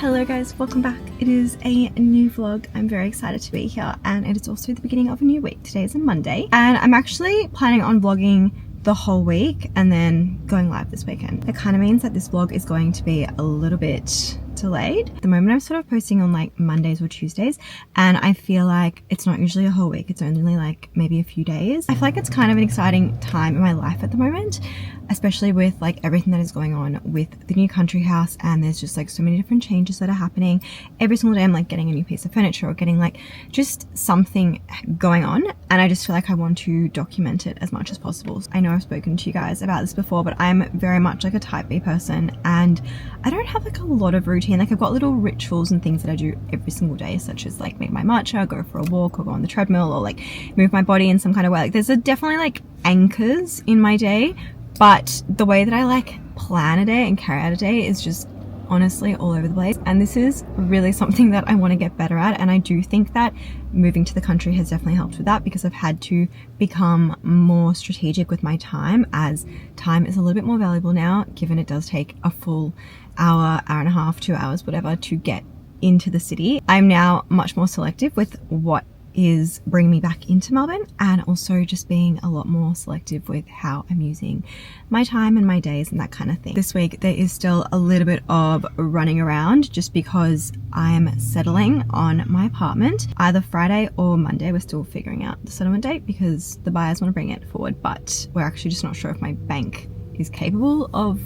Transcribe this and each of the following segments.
Hello guys, welcome back. It is a new vlog. I'm very excited to be here and it is also the beginning of a new week. Today is a Monday and I'm actually planning on vlogging the whole week and then going live this weekend. It kind of means that this vlog is going to be a little bit delayed. At the moment I'm sort of posting on like Mondays or Tuesdays and I feel like it's not usually a whole week, it's only like maybe a few days. I feel like it's kind of an exciting time in my life at the moment, especially with like everything that is going on with the new country house, and there's just like so many different changes that are happening. Every single day I'm like getting a new piece of furniture or getting like just something going on, and I just feel like I want to document it as much as possible. I know I've spoken to you guys about this before, but I'm very much like a type B person and I don't have like a lot of routine. Like I've got little rituals and things that I do every single day, such as like make my matcha, go for a walk, or go on the treadmill, or like move my body in some kind of way. Like there's definitely like anchors in my day, but the way that I like plan a day and carry out a day is just honestly all over the place. And this is really something that I want to get better at. And I do think that moving to the country has definitely helped with that, because I've had to become more strategic with my time, as time is a little bit more valuable now, given it does take a full hour, hour and a half, 2 hours, whatever, to get into the city. I'm now much more selective with what is bringing me back into Melbourne, and also just being a lot more selective with how I'm using my time and my days and that kind of thing. This week there is still a little bit of running around just because I'm settling on my apartment. Either Friday or Monday, we're still figuring out the settlement date because the buyers want to bring it forward, but we're actually just not sure if my bank is capable of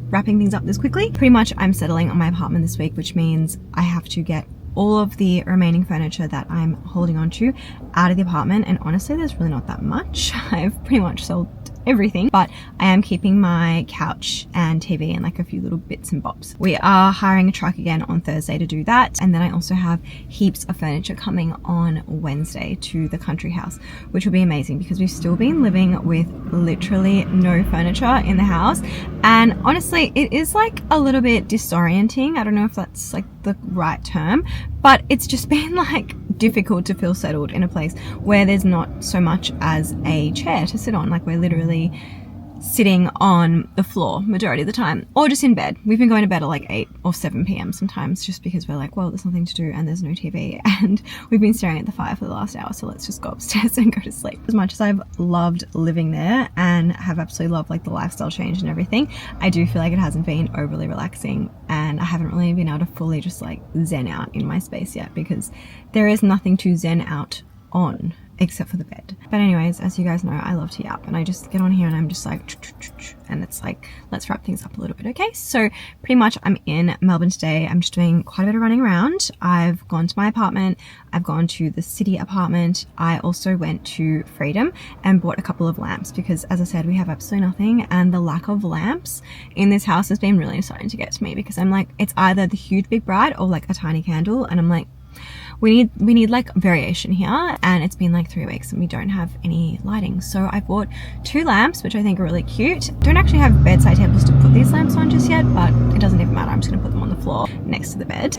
wrapping things up this quickly. Pretty much I'm settling on my apartment this week, which means I have to get all of the remaining furniture that I'm holding on to out of the apartment, and honestly there's really not that much. I've pretty much sold everything, but I am keeping my couch and TV and like a few little bits and bobs. We are hiring a truck again on Thursday to do that, and then I also have heaps of furniture coming on Wednesday to the country house, which will be amazing because we've still been living with literally no furniture in the house, and honestly it is like a little bit disorienting. I don't know if that's like the right term, but it's just been like difficult to feel settled in a place where there's not so much as a chair to sit on. Like we're literally sitting on the floor majority of the time, or just in bed. We've been going to bed at like 8 or 7 p.m. sometimes just because we're like, well, there's nothing to do and there's no TV, and we've been staring at the fire for the last hour, so let's just go upstairs and go to sleep. As much as I've loved living there and have absolutely loved like the lifestyle change and everything, I do feel like it hasn't been overly relaxing, and I haven't really been able to fully just like zen out in my space yet, because there is nothing to zen out on except for the bed. But anyways, as you guys know, I love to yap, and I just get on here and I'm just like, and it's like, let's wrap things up a little bit. Okay, so pretty much I'm in Melbourne today. I'm just doing quite a bit of running around. I've gone to my apartment, I've gone to the city apartment. I also went to Freedom and bought a couple of lamps, because as I said, we have absolutely nothing, and the lack of lamps in this house has been really starting to get to me, because I'm like, it's either the huge big bright or like a tiny candle, and I'm like, we need like variation here, and it's been like 3 weeks and we don't have any lighting. So I bought 2 lamps, which I think are really cute. Don't actually have bedside tables to put these lamps on just yet, but it doesn't even matter. I'm just gonna put them on the floor next to the bed.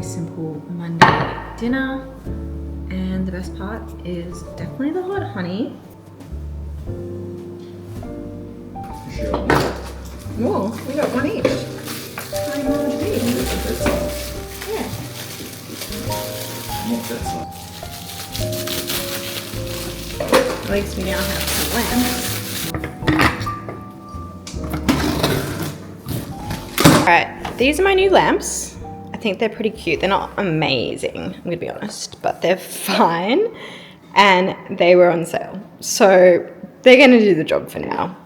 Simple Monday dinner, and the best part is definitely the hot honey. Oh, we got one each. How do you want to be? Yeah. Not that side. At least we now have some lamps. Alright, these are my new lamps. I I think they're pretty cute. They're not amazing, I'm gonna be honest, but they're fine. And they were on sale. So they're gonna do the job for now.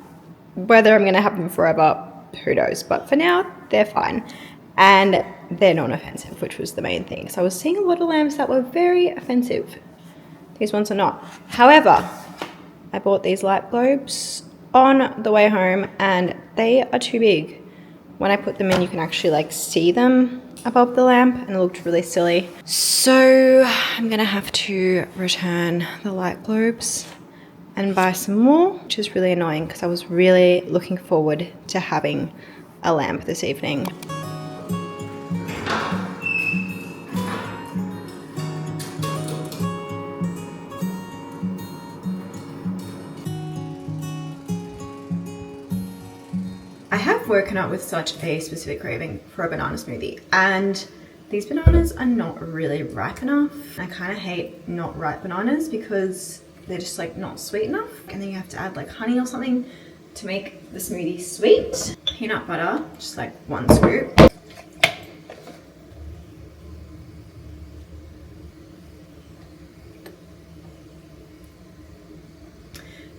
Whether I'm gonna have them forever, who knows? But for now, they're fine. And they're non-offensive, which was the main thing. So I was seeing a lot of lamps that were very offensive. These ones are not. However, I bought these light globes on the way home and they are too big. When I put them in, you can actually like see them above the lamp and it looked really silly. So I'm gonna have to return the light globes and buy some more, which is really annoying because I was really looking forward to having a lamp this evening. I have woken up with such a specific craving for a banana smoothie, and these bananas are not really ripe enough. I kind of hate not ripe bananas because they're just like not sweet enough, and then you have to add like honey or something to make the smoothie sweet. Peanut butter, just like 1 scoop.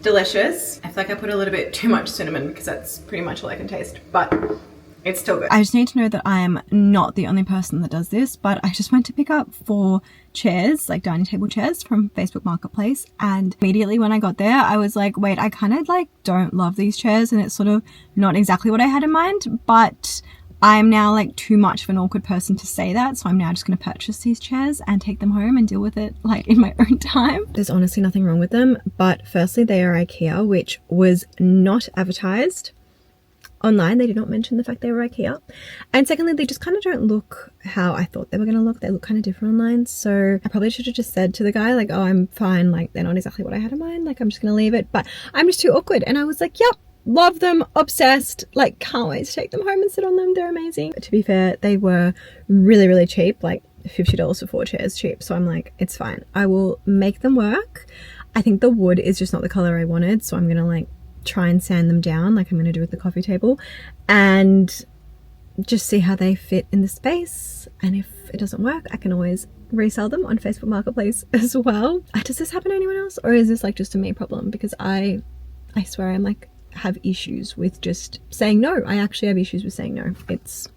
Delicious. I feel like I put a little bit too much cinnamon because that's pretty much all I can taste, but it's still good. I just need to know that I am not the only person that does this, but I just went to pick up 4 chairs, like dining table chairs from Facebook Marketplace, and immediately when I got there, I was like, wait, I kind of like don't love these chairs, and it's sort of not exactly what I had in mind, but I'm now like too much of an awkward person to say that, so I'm now just going to purchase these chairs and take them home and deal with it like in my own time. There's honestly nothing wrong with them, but firstly, they are IKEA, which was not advertised online. They did not mention the fact they were IKEA. And secondly, they just kind of don't look how I thought they were going to look. They look kind of different online, so I probably should have just said to the guy like, oh, I'm fine, like they're not exactly what I had in mind, like I'm just going to leave it, but I'm just too awkward. And I was like, yep, love them, obsessed, like can't wait to take them home and sit on them. They're amazing. But to be fair, they were really, really cheap, like $50 for 4 chairs cheap. So I'm like, it's fine. I will make them work. I think the wood is just not the color I wanted. So I'm going to like try and sand them down like I'm going to do with the coffee table and just see how they fit in the space. And if it doesn't work, I can always resell them on Facebook Marketplace as well. Does this happen to anyone else? Or is this like just a me problem? Because I swear I'm like, have issues with just saying no. I actually have issues with saying no. It's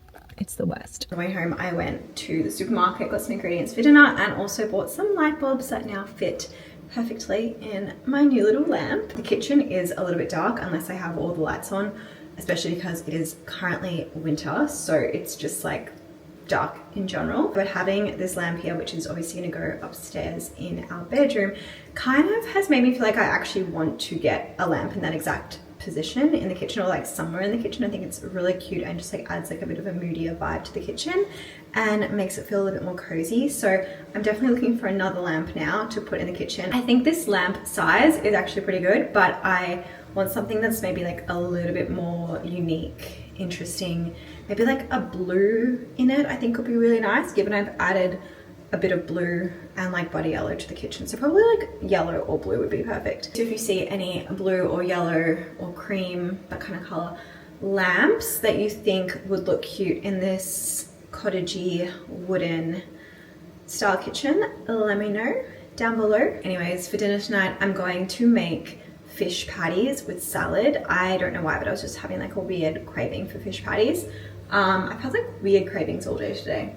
the worst. On the way home, I went to the supermarket, got some ingredients for dinner, and also bought some light bulbs that now fit perfectly in my new little lamp. The kitchen is a little bit dark unless I have all the lights on, especially because it is currently winter, so it's just like dark in general. But having this lamp here, which is obviously going to go upstairs in our bedroom, kind of has made me feel like I actually want to get a lamp in that exact position in the kitchen, or like somewhere in the kitchen. I think it's really cute and just like adds like a bit of a moodier vibe to the kitchen and makes it feel a little bit more cozy. So I'm definitely looking for another lamp now to put in the kitchen. I think this lamp size is actually pretty good, but I want something that's maybe like a little bit more unique, interesting, maybe like a blue in it. I think would be really nice, given I've added a bit of blue and like body yellow to the kitchen, so probably like yellow or blue would be perfect. So if you see any blue or yellow or cream, that kind of color lamps that you think would look cute in this cottagey wooden style kitchen, let me know down below. Anyways, for dinner tonight, I'm going to make fish patties with salad. I don't know why, but I was just having like a weird craving for fish patties. I've had like weird cravings all day today.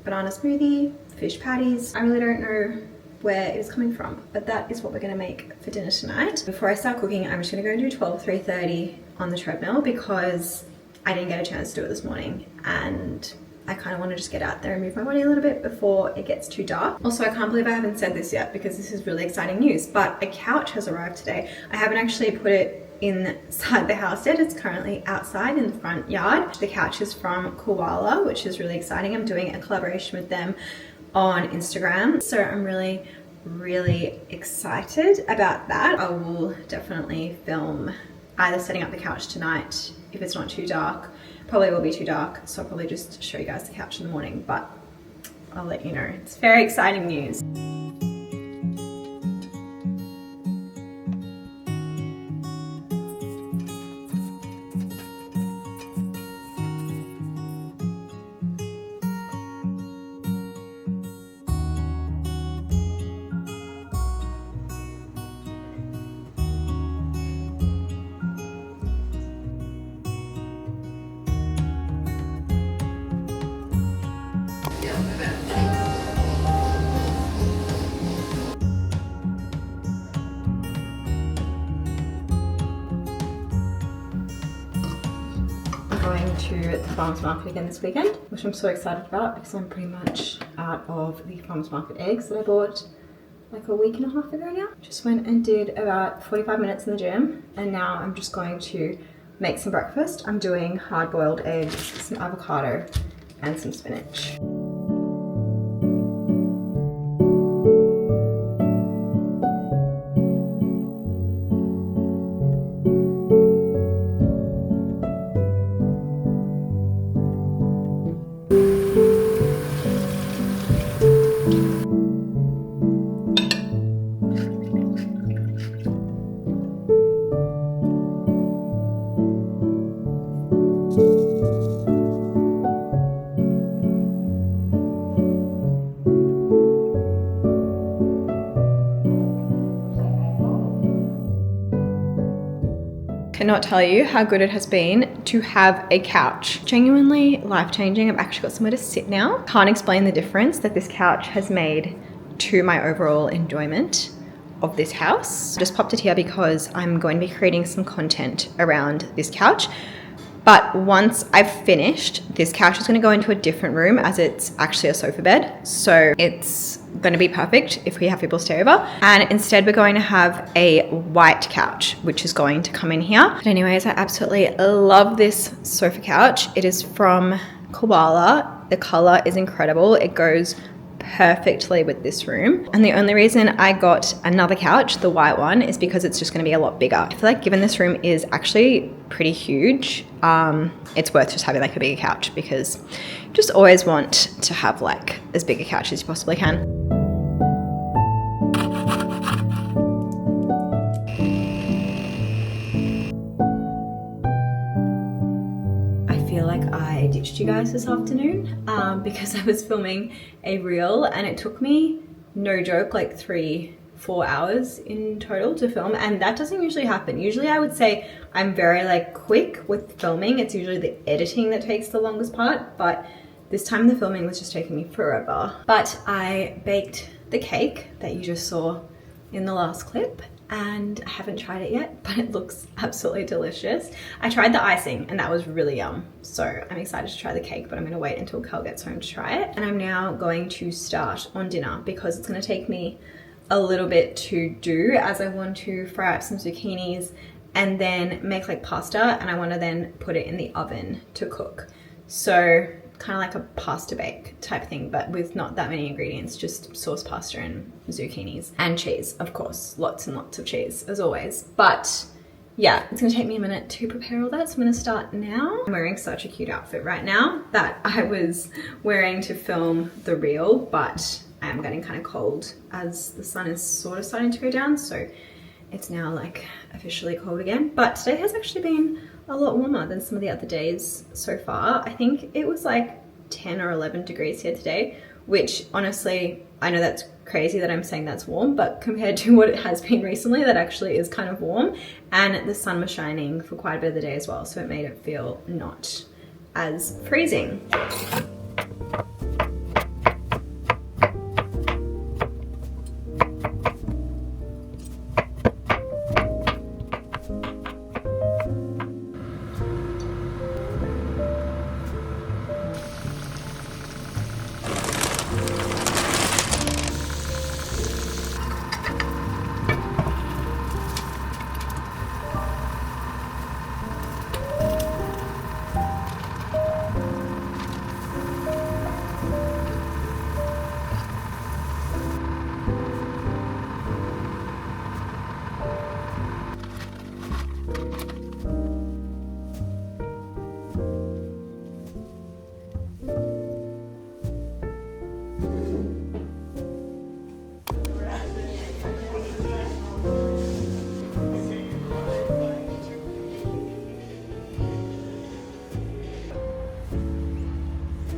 Banana smoothie, fish patties. I really don't know where it is coming from, but that is what we're gonna make for dinner tonight. Before I start cooking, I'm just gonna go and do 3:30 on the treadmill because I didn't get a chance to do it this morning, and I kind of want to just get out there and move my body a little bit before it gets too dark. Also, I can't believe I haven't said this yet because this is really exciting news, but a couch has arrived today. I haven't actually put it inside the house yet. It's currently outside in the front yard. The couch is from Koala, which is really exciting. I'm doing a collaboration with them on Instagram, so I'm really excited about that. I will definitely film either setting up the couch tonight if it's not too dark. Probably will be too dark, so I'll probably just show you guys the couch in the morning, but I'll let you know. It's very exciting news. the farmers market again this weekend, which I'm so excited about because I'm pretty much out of the farmers market eggs that I bought like a week and a half ago now. Just went and did about 45 minutes in the gym, and now I'm just going to make some breakfast. I'm doing hard-boiled eggs, some avocado, and some spinach. Cannot tell you how good it has been to have a couch. Genuinely life-changing. I've actually got somewhere to sit now. Can't explain the difference that this couch has made to my overall enjoyment of this house. Just popped it here because I'm going to be creating some content around this couch. But once I've finished, this couch is going to go into a different room as it's actually a sofa bed. So it's going to be perfect if we have people stay over. And instead we're going to have a white couch, which is going to come in here. But anyways, I absolutely love this sofa couch. It is from Koala. The color is incredible. It goes perfectly with this room. And the only reason I got another couch, the white one, is because it's just going to be a lot bigger. I feel like given this room is actually pretty huge, it's worth just having like a bigger couch, because you just always want to have like as big a couch as you possibly can. I ditched you guys this afternoon because I was filming a reel, and it took me, no joke, like 3-4 hours in total to film, and that doesn't usually happen. Usually I would say I'm very like quick with filming. It's usually the editing that takes the longest part, but this time the filming was just taking me forever. But I baked the cake that you just saw in the last clip, and I haven't tried it yet, but it looks absolutely delicious. I tried the icing and that was really yum. So I'm excited to try the cake, but I'm gonna wait until Cal gets home to try it. And I'm now going to start on dinner because it's gonna take me a little bit to do, as I want to fry up some zucchinis and then make like pasta, and I wanna then put it in the oven to cook. So kind of like a pasta bake type thing, but with not that many ingredients, just sauce pasta and zucchinis and cheese, of course, lots and lots of cheese as always. But yeah, it's gonna take me a minute to prepare all that, so I'm gonna start now. I'm wearing such a cute outfit right now that I was wearing to film the reel, but I am getting kind of cold as the sun is sort of starting to go down, so it's now like officially cold again. But today has actually been a lot warmer than some of the other days so far. I think it was like 10 or 11 degrees here today, which honestly, I know that's crazy that I'm saying that's warm, but compared to what it has been recently, that actually is kind of warm. And the sun was shining for quite a bit of the day as well, so it made it feel not as freezing.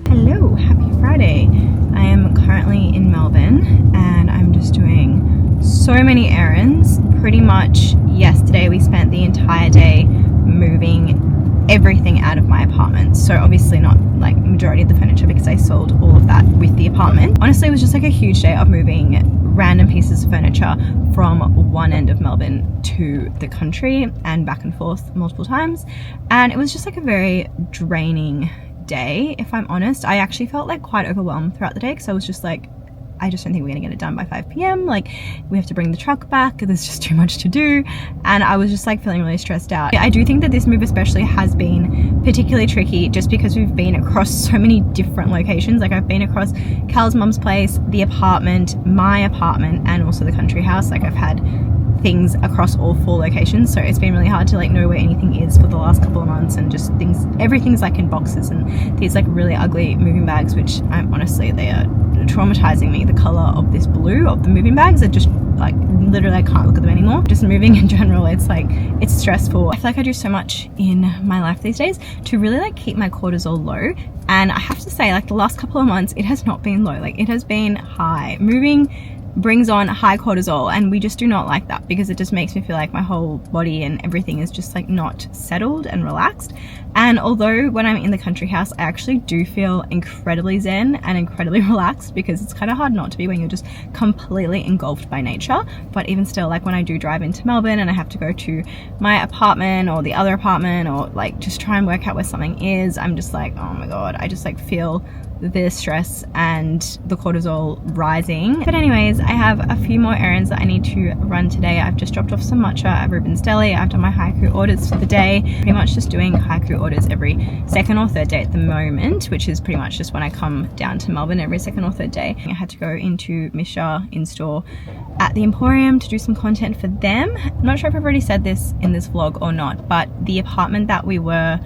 Hello, happy Friday. I am currently in Melbourne and I'm just doing so many errands. Pretty much yesterday we spent the entire day moving everything out of my apartment. So obviously not like majority of the furniture because I sold all of that with the apartment. Honestly, it was just like a huge day of moving random pieces of furniture from one end of Melbourne to the country and back and forth multiple times, and it was just like a very draining day, if I'm honest. I actually felt like quite overwhelmed throughout the day because I was just like, I just don't think we're gonna get it done by 5 p.m. Like, we have to bring the truck back, there's just too much to do, and I was just like feeling really stressed out. I do think that this move especially has been particularly tricky just because we've been across so many different locations. Like, I've been across Cal's mum's place, the apartment, my apartment, and also the country house. Like, I've had things across all 4 locations, so it's been really hard to like know where anything is for the last couple of months, and just everything's like in boxes and these like really ugly moving bags, which I'm honestly, they are traumatizing me. The color of this blue of the moving bags are just like, literally I can't look at them anymore. Just moving in general, it's like, it's stressful. I feel like I do so much in my life these days to really like keep my cortisol low, and I have to say, like, the last couple of months it has not been low. Like, it has been high. Moving brings on high cortisol, and we just do not like that because it just makes me feel like my whole body and everything is just like not settled and relaxed. And although when I'm in the country house I actually do feel incredibly zen and incredibly relaxed, because it's kind of hard not to be when you're just completely engulfed by nature, but even still, like when I do drive into Melbourne and I have to go to my apartment or the other apartment, or like just try and work out where something is, I'm just like, oh my god, I just like feel the stress and the cortisol rising. But anyways, I have a few more errands that I need to run today. I've just dropped off some matcha at Ruben's Deli. I've done my haiku orders for the day. Pretty much just doing haiku orders every second or third day at the moment, which is pretty much just when I come down to Melbourne every second or third day. I had to go into Misha in store at the Emporium to do some content for them. I'm not sure if I've already said this in this vlog or not, but the apartment that we were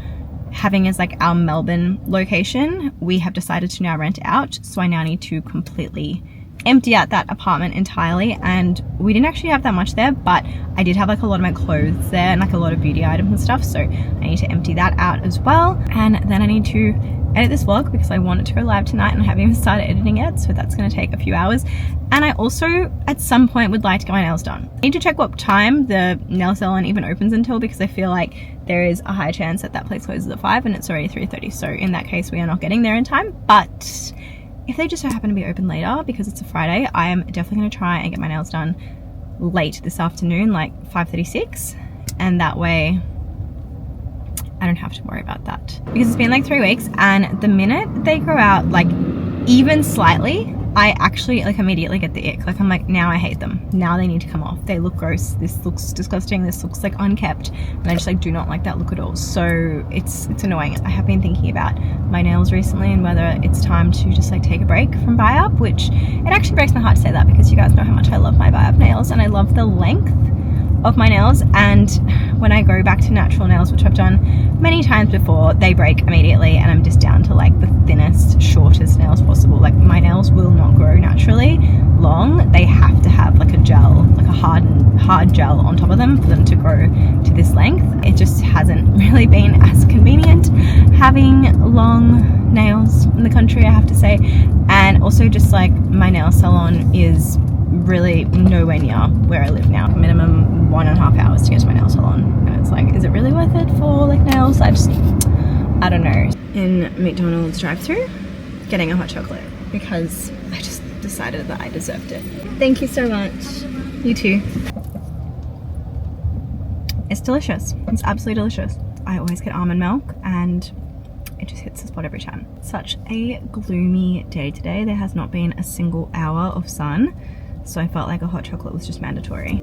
having as like our Melbourne location, we have decided to now rent out, so I now need to completely empty out that apartment entirely. And we didn't actually have that much there, but I did have like a lot of my clothes there and like a lot of beauty items and stuff, so I need to empty that out as well. And then I need to edit this vlog because I want it to go live tonight and I haven't even started editing it, so that's going to take a few hours. And I also at some point would like to get my nails done. I need to check what time the nail salon even opens until, because I feel like there is a high chance that that place closes at 5 and it's already 3:30, so in that case we are not getting there in time. But if they just so happen to be open later because it's a Friday, I am definitely going to try and get my nails done late this afternoon, like 5:36, and that way I don't have to worry about that. Because it's been like 3 weeks, and the minute they grow out like even slightly, I actually like immediately get the ick. Like, I'm like, now I hate them. Now they need to come off. They look gross. This looks disgusting. This looks like unkept. And I just like do not like that look at all. So it's annoying. I have been thinking about my nails recently and whether it's time to just like take a break from biop, which it actually breaks my heart to say that because you guys know how much I love my biop nails and I love the length of my nails. And when I go back to natural nails, which I've done many times before, they break immediately and I'm just down to like the thinnest, shortest nails possible. Like, my nails will not grow naturally long. They have to have like a gel, like a hard gel on top of them for them to grow to this length. It just hasn't really been as convenient having long nails in the country, I have to say. And also just like my nail salon is really nowhere near where I live now. Minimum 1.5 hours to get to my nail salon, and it's like, is it really worth it for like nails? I don't know. In McDonald's drive-thru, getting a hot chocolate because I just decided that I deserved it. Thank you so much. You too. It's delicious. It's absolutely delicious. I always get almond milk and it just hits the spot every time. Such a gloomy day today. There has not been a single hour of sun, so I felt like a hot chocolate was just mandatory.